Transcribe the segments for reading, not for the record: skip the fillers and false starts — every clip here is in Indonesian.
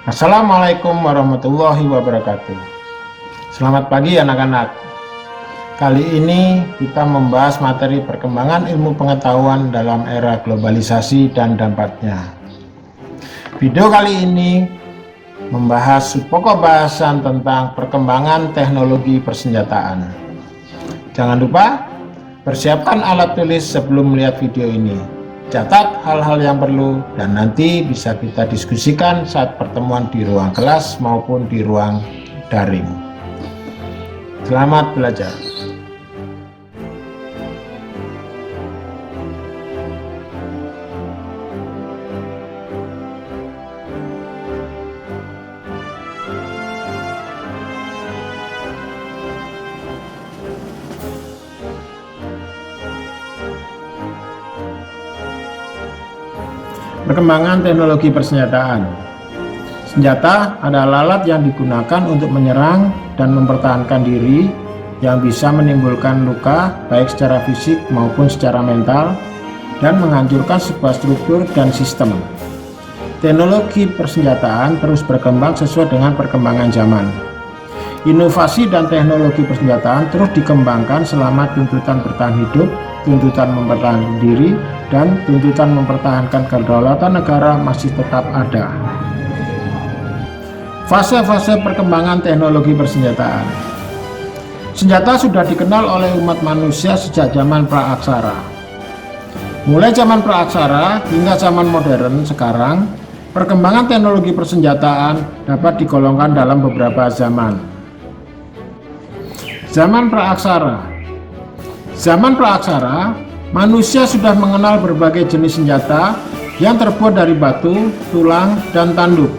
Assalamualaikum warahmatullahi wabarakatuh. Selamat pagi anak-anak. Kali ini kita membahas materi perkembangan ilmu pengetahuan dalam era globalisasi dan dampaknya. Video kali ini membahas pokok bahasan tentang perkembangan teknologi persenjataan. Jangan lupa persiapkan alat tulis sebelum melihat video ini. Catat hal-hal yang perlu dan nanti bisa kita diskusikan saat pertemuan di ruang kelas maupun di ruang daring. Selamat belajar. Perkembangan teknologi persenjataan. Senjata adalah alat yang digunakan untuk menyerang dan mempertahankan diri yang bisa menimbulkan luka baik secara fisik maupun secara mental dan menghancurkan sebuah struktur dan sistem. Teknologi persenjataan terus berkembang sesuai dengan perkembangan zaman. Inovasi dan teknologi persenjataan terus dikembangkan selama tuntutan bertahan hidup, tuntutan mempertahankan diri, dan tuntutan mempertahankan kedaulatan negara masih tetap ada. Fase-fase perkembangan teknologi persenjataan. Senjata sudah dikenal oleh umat manusia sejak zaman praaksara. Mulai zaman praaksara hingga zaman modern sekarang, perkembangan teknologi persenjataan dapat digolongkan dalam beberapa zaman. Zaman praaksara. Zaman praaksara, manusia sudah mengenal berbagai jenis senjata yang terbuat dari batu, tulang, dan tanduk.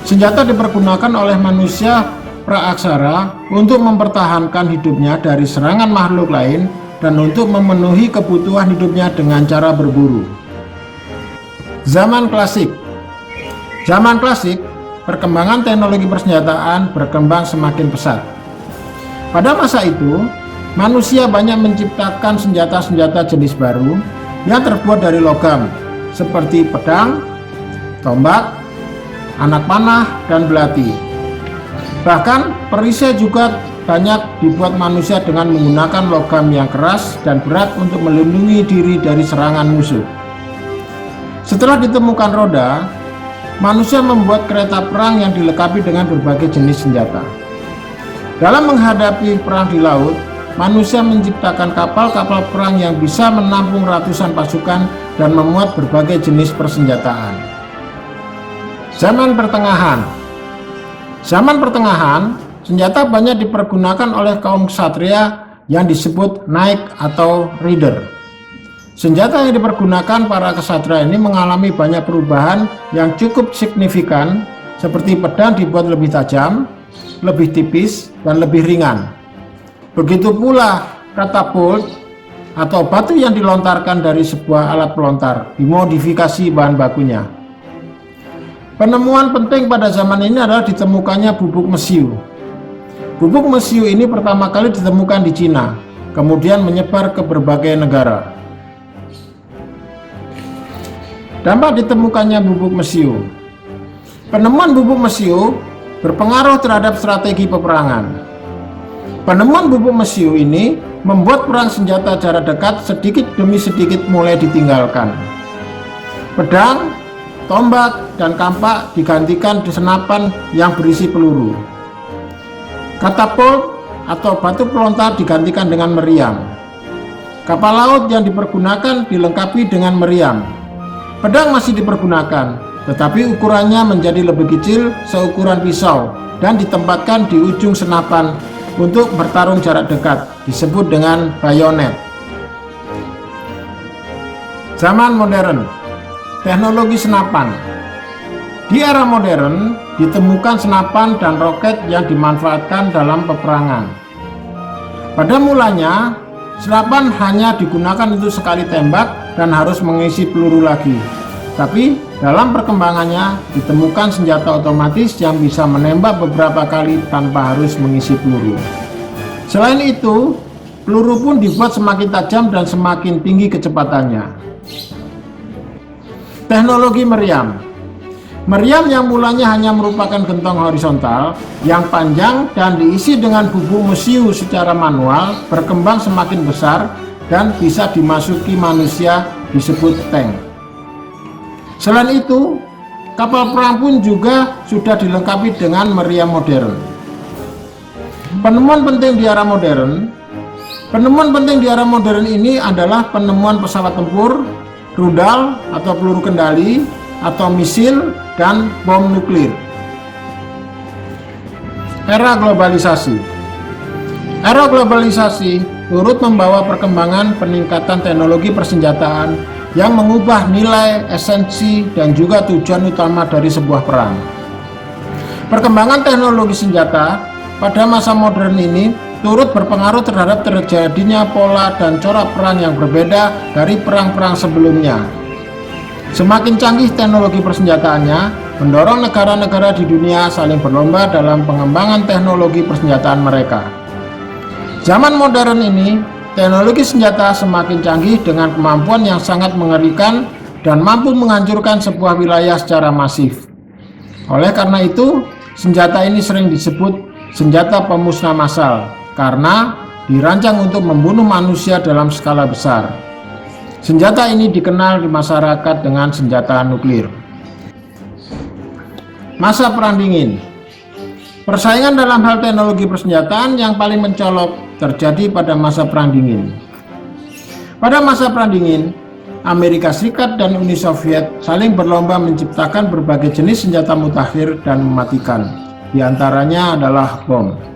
Senjata dipergunakan oleh manusia praaksara untuk mempertahankan hidupnya dari serangan makhluk lain dan untuk memenuhi kebutuhan hidupnya dengan cara berburu. Zaman klasik. Zaman klasik, perkembangan teknologi persenjataan berkembang semakin pesat. Pada masa itu, manusia banyak menciptakan senjata-senjata jenis baru yang terbuat dari logam seperti pedang, tombak, anak panah, dan belati. Bahkan perisai juga banyak dibuat manusia dengan menggunakan logam yang keras dan berat untuk melindungi diri dari serangan musuh. Setelah ditemukan roda, manusia membuat kereta perang yang dilengkapi dengan berbagai jenis senjata. Dalam menghadapi perang di laut, manusia menciptakan kapal-kapal perang yang bisa menampung ratusan pasukan dan memuat berbagai jenis persenjataan. Zaman pertengahan. Zaman pertengahan, senjata banyak dipergunakan oleh kaum ksatria yang disebut naik atau rider. Senjata yang dipergunakan para ksatria ini mengalami banyak perubahan yang cukup signifikan, seperti pedang dibuat lebih tajam, lebih tipis, dan lebih ringan. Begitu pula katapult atau batu yang dilontarkan dari sebuah alat pelontar dimodifikasi bahan bakunya. Penemuan penting pada zaman ini adalah ditemukannya bubuk mesiu. Bubuk mesiu ini pertama kali ditemukan di Cina, kemudian menyebar ke berbagai negara. Dampak ditemukannya bubuk mesiu. Penemuan bubuk mesiu berpengaruh terhadap strategi peperangan. Penemuan bubuk mesiu ini membuat perang senjata jarak dekat sedikit demi sedikit mulai ditinggalkan. Pedang, tombak, dan kampak digantikan di senapan yang berisi peluru. Katapult atau batu pelontar digantikan dengan meriam. Kapal laut yang dipergunakan dilengkapi dengan meriam. Pedang masih dipergunakan, tetapi ukurannya menjadi lebih kecil seukuran pisau dan ditempatkan di ujung senapan untuk bertarung jarak dekat, disebut dengan bayonet. Zaman modern. Teknologi senapan. Di era modern, ditemukan senapan dan roket yang dimanfaatkan dalam peperangan. Pada mulanya, senapan hanya digunakan untuk sekali tembak dan harus mengisi peluru lagi. Tapi dalam perkembangannya ditemukan senjata otomatis yang bisa menembak beberapa kali tanpa harus mengisi peluru. Selain itu, peluru pun dibuat semakin tajam dan semakin tinggi kecepatannya. Teknologi meriam. Meriam yang mulanya hanya merupakan gentong horizontal yang panjang dan diisi dengan bubuk mesiu secara manual berkembang semakin besar dan bisa dimasuki manusia disebut tank. Selain itu, kapal perang pun juga sudah dilengkapi dengan meriam modern. Penemuan penting di era modern ini adalah penemuan pesawat tempur, rudal atau peluru kendali, atau misil, dan bom nuklir. Era globalisasi turut membawa perkembangan peningkatan teknologi persenjataan yang mengubah nilai, esensi, dan juga tujuan utama dari sebuah perang. Perkembangan teknologi senjata pada masa modern ini turut berpengaruh terhadap terjadinya pola dan corak perang yang berbeda dari perang-perang sebelumnya. Semakin canggih teknologi persenjataannya, mendorong negara-negara di dunia saling berlomba dalam pengembangan teknologi persenjataan mereka. Zaman modern ini, teknologi senjata semakin canggih dengan kemampuan yang sangat mengerikan dan mampu menghancurkan sebuah wilayah secara masif. Oleh karena itu, senjata ini sering disebut senjata pemusnah massal karena dirancang untuk membunuh manusia dalam skala besar. Senjata ini dikenal di masyarakat dengan senjata nuklir. Masa Perang Dingin. Persaingan dalam hal teknologi persenjataan yang paling mencolok terjadi pada masa Perang Dingin. Pada masa Perang Dingin, Amerika Serikat dan Uni Soviet saling berlomba menciptakan berbagai jenis senjata mutakhir dan mematikan. Di antaranya adalah bom.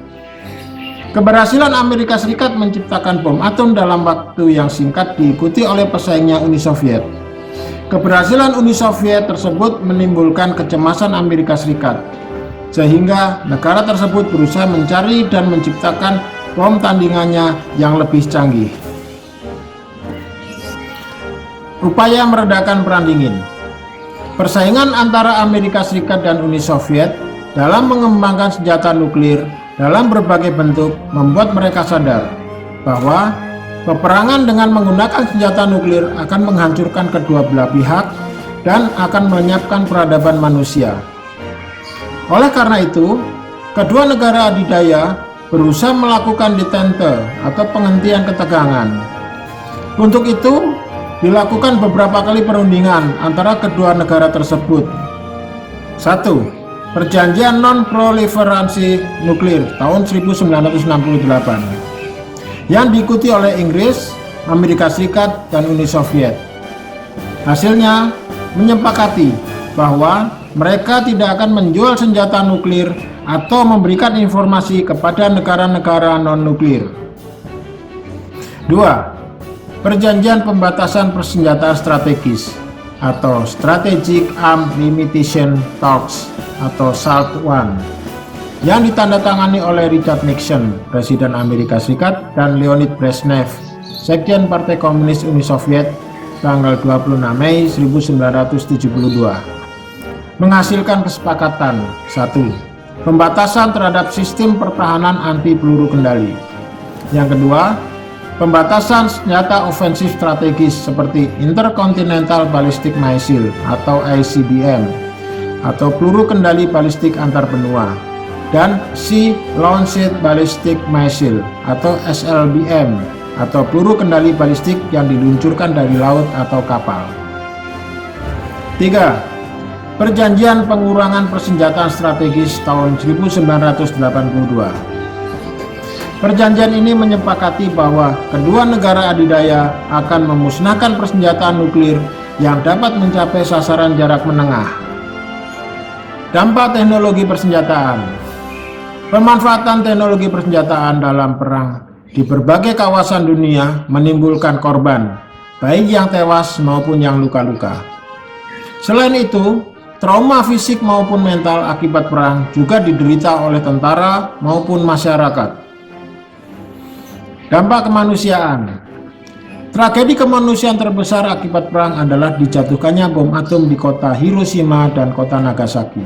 Keberhasilan Amerika Serikat menciptakan bom atom dalam waktu yang singkat diikuti oleh pesaingnya Uni Soviet. Keberhasilan Uni Soviet tersebut menimbulkan kecemasan Amerika Serikat, sehingga negara tersebut berusaha mencari dan menciptakan bom tandingannya yang lebih canggih. Upaya meredakan Perang Dingin. Persaingan antara Amerika Serikat dan Uni Soviet dalam mengembangkan senjata nuklir dalam berbagai bentuk membuat mereka sadar bahwa peperangan dengan menggunakan senjata nuklir akan menghancurkan kedua belah pihak dan akan melenyapkan peradaban manusia. Oleh karena itu, kedua negara adidaya berusaha melakukan detente atau penghentian ketegangan. Untuk itu, dilakukan beberapa kali perundingan antara kedua negara tersebut. 1. Perjanjian Non-Proliferasi Nuklir tahun 1968 yang diikuti oleh Inggris, Amerika Serikat, dan Uni Soviet. Hasilnya menyepakati bahwa mereka tidak akan menjual senjata nuklir atau memberikan informasi kepada negara-negara non-nuklir. 2. Perjanjian Pembatasan Persenjataan Strategis atau Strategic Arms Limitation Talks atau SALT I yang ditandatangani oleh Richard Nixon, Presiden Amerika Serikat, dan Leonid Brezhnev, Sekjen Partai Komunis Uni Soviet, tanggal 26 Mei 1972, menghasilkan kesepakatan. 1. Pembatasan terhadap sistem pertahanan anti peluru kendali. Yang kedua, pembatasan senjata ofensif strategis seperti Intercontinental Ballistic Missile atau ICBM atau peluru kendali balistik antar benua, dan Sea Launched Ballistic Missile atau SLBM atau peluru kendali balistik yang diluncurkan dari laut atau kapal. 3. Perjanjian Pengurangan Persenjataan Strategis tahun 1982. Perjanjian ini menyepakati bahwa kedua negara adidaya akan memusnahkan persenjataan nuklir yang dapat mencapai sasaran jarak menengah. Dampak teknologi persenjataan. Pemanfaatan teknologi persenjataan dalam perang di berbagai kawasan dunia menimbulkan korban, baik yang tewas maupun yang luka-luka. Selain itu, trauma fisik maupun mental akibat perang juga diderita oleh tentara maupun masyarakat. Dampak kemanusiaan. Tragedi kemanusiaan terbesar akibat perang adalah dijatuhkannya bom atom di kota Hiroshima dan kota Nagasaki.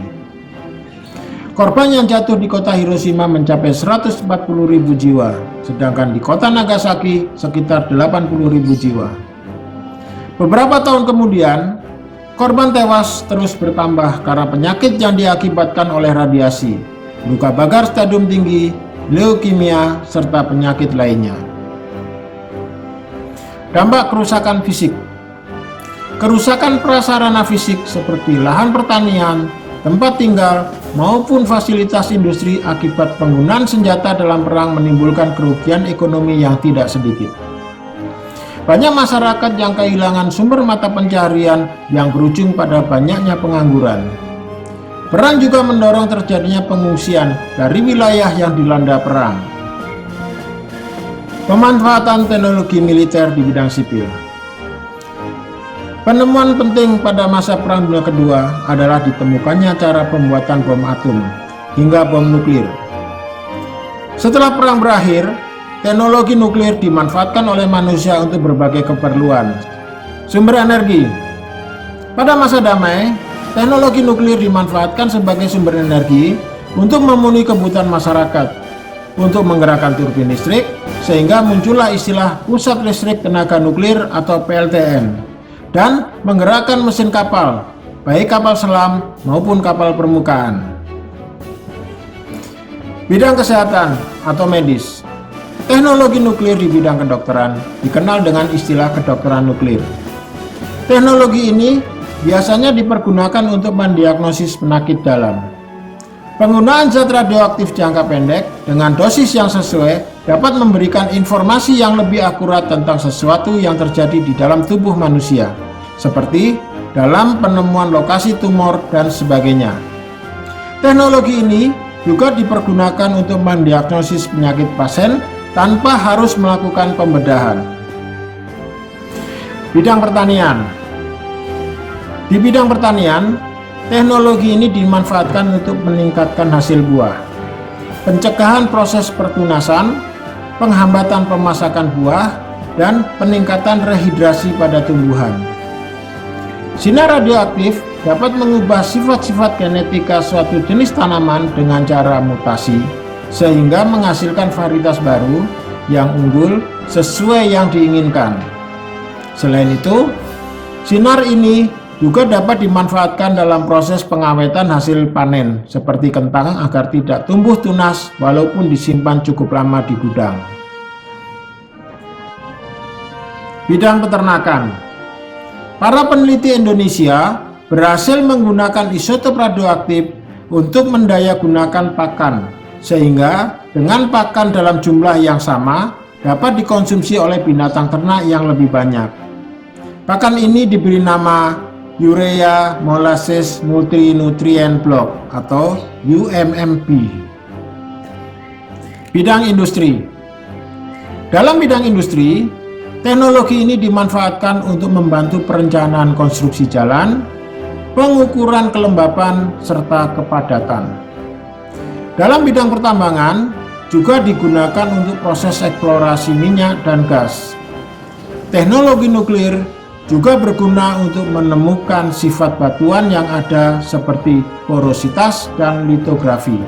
Korban yang jatuh di kota Hiroshima mencapai 140.000 jiwa, sedangkan di kota Nagasaki sekitar 80.000 jiwa. Beberapa tahun kemudian, Korban tewas terus bertambah karena penyakit yang diakibatkan oleh radiasi, luka bakar stadium tinggi, leukemia, serta penyakit lainnya. Dampak kerusakan fisik. Kerusakan prasarana fisik seperti lahan pertanian, tempat tinggal, maupun fasilitas industri akibat penggunaan senjata dalam perang menimbulkan kerugian ekonomi yang tidak sedikit. Banyak masyarakat yang kehilangan sumber mata pencaharian yang berujung pada banyaknya pengangguran. Perang juga mendorong terjadinya pengungsian dari wilayah yang dilanda perang. Pemanfaatan teknologi militer di bidang sipil. Penemuan penting pada masa Perang Dunia Kedua adalah ditemukannya cara pembuatan bom atom hingga bom nuklir. Setelah perang berakhir, teknologi nuklir dimanfaatkan oleh manusia untuk berbagai keperluan. Sumber energi. Pada masa damai, teknologi nuklir dimanfaatkan sebagai sumber energi untuk memenuhi kebutuhan masyarakat, untuk menggerakkan turbin listrik, sehingga muncullah istilah pusat listrik tenaga nuklir atau PLTN, dan menggerakkan mesin kapal, baik kapal selam maupun kapal permukaan. Bidang kesehatan atau medis. Teknologi nuklir di bidang kedokteran dikenal dengan istilah kedokteran nuklir. Teknologi ini biasanya dipergunakan untuk mendiagnosis penyakit dalam. Penggunaan zat radioaktif jangka pendek dengan dosis yang sesuai dapat memberikan informasi yang lebih akurat tentang sesuatu yang terjadi di dalam tubuh manusia, seperti dalam penemuan lokasi tumor dan sebagainya. Teknologi ini juga dipergunakan untuk mendiagnosis penyakit pasien tanpa harus melakukan pembedahan. Bidang pertanian. Di bidang pertanian, teknologi ini dimanfaatkan untuk meningkatkan hasil buah, pencegahan proses pertunasan, penghambatan pemasakan buah, dan peningkatan rehidrasi pada tumbuhan. Sinar radioaktif dapat mengubah sifat-sifat genetika suatu jenis tanaman dengan cara mutasi, sehingga menghasilkan varietas baru yang unggul sesuai yang diinginkan. Selain itu, sinar ini juga dapat dimanfaatkan dalam proses pengawetan hasil panen seperti kentang agar tidak tumbuh tunas walaupun disimpan cukup lama di gudang. Bidang peternakan. Para peneliti Indonesia berhasil menggunakan isotop radioaktif untuk mendayagunakan pakan, sehingga dengan pakan dalam jumlah yang sama dapat dikonsumsi oleh binatang ternak yang lebih banyak. Pakan ini diberi nama Urea Molasses Multinutrient Block atau UMMB. Bidang industri. Dalam bidang industri, teknologi ini dimanfaatkan untuk membantu perencanaan konstruksi jalan, pengukuran kelembapan, serta kepadatan. Dalam bidang pertambangan juga digunakan untuk proses eksplorasi minyak dan gas. Teknologi nuklir juga berguna untuk menemukan sifat batuan yang ada seperti porositas dan litografi.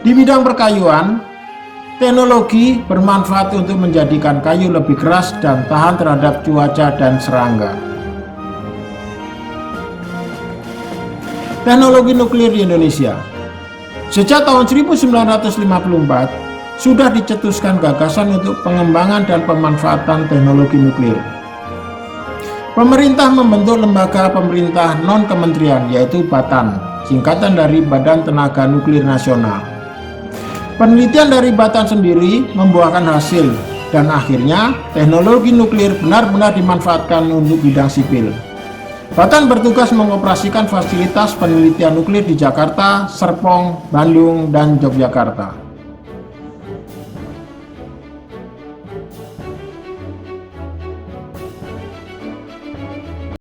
Di bidang perkayuan, teknologi bermanfaat untuk menjadikan kayu lebih keras dan tahan terhadap cuaca dan serangga. Teknologi nuklir di Indonesia. Sejak tahun 1954, sudah dicetuskan gagasan untuk pengembangan dan pemanfaatan teknologi nuklir. Pemerintah membentuk lembaga pemerintah non-kementerian yaitu BATN, singkatan dari Badan Tenaga Nuklir Nasional. Penelitian dari BATN sendiri membuahkan hasil, dan akhirnya teknologi nuklir benar-benar dimanfaatkan untuk bidang sipil. BATN bertugas mengoperasikan fasilitas penelitian nuklir di Jakarta, Serpong, Bandung, dan Yogyakarta.